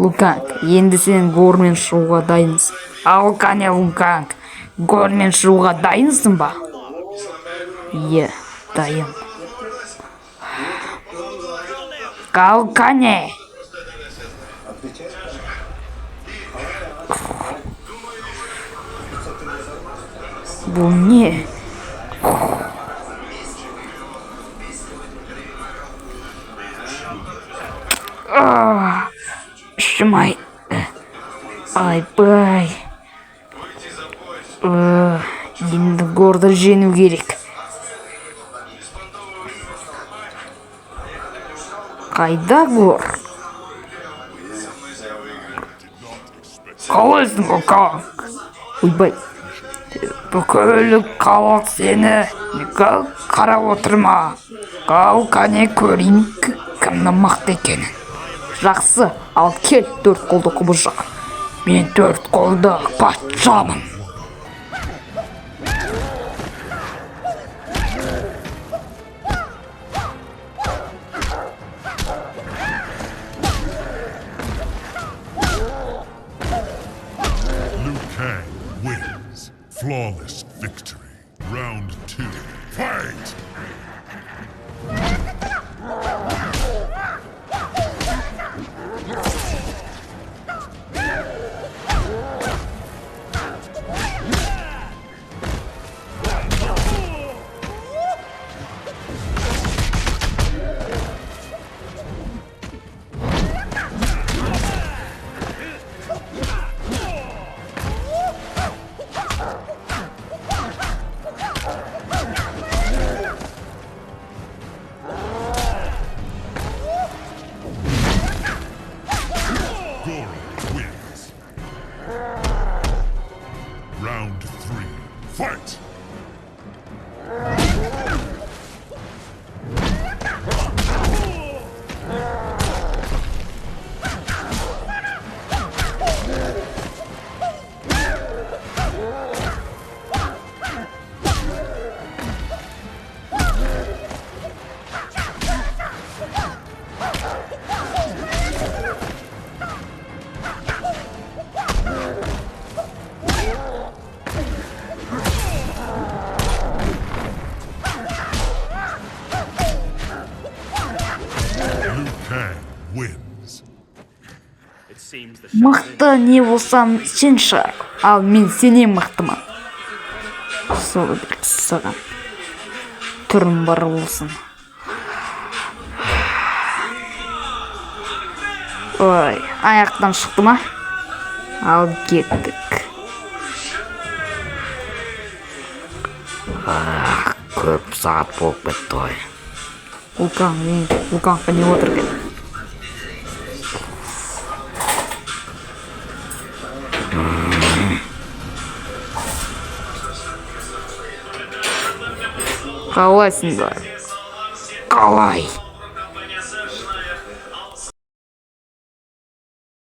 Луканг, енді сен гормен шығуға дайынсың. Ал қане, Луканг, гормен шығуға дайынсың ба? Иә, дайын. Ал қане. Бұл не? Шымай. Айбай. Енді горды жеңу керек. Қайда гор? Қалайсың, Луканг? Ойбай. Бүкіл қалық сені қарап отырма. Ал қане көрейін кімнің мықты екенін. Жақсы, ал кел 4 қолды құбыжық. Мен 4 қолды патшамын. Liu Kang wins. Flawless victory. Round 2. Fight! Goro wins. Round 3. Fight! Liu Kang wins. Мықты не болсам сен шығар, ал мен сенен мықтымын. Сол саған түрім бар болсын. Ой, аяқтан шықты ма? Ал кеттік. Көп сағат болып кетті ғой. Лукангқа не отыр екен? Қалайсыңдар? Қалай?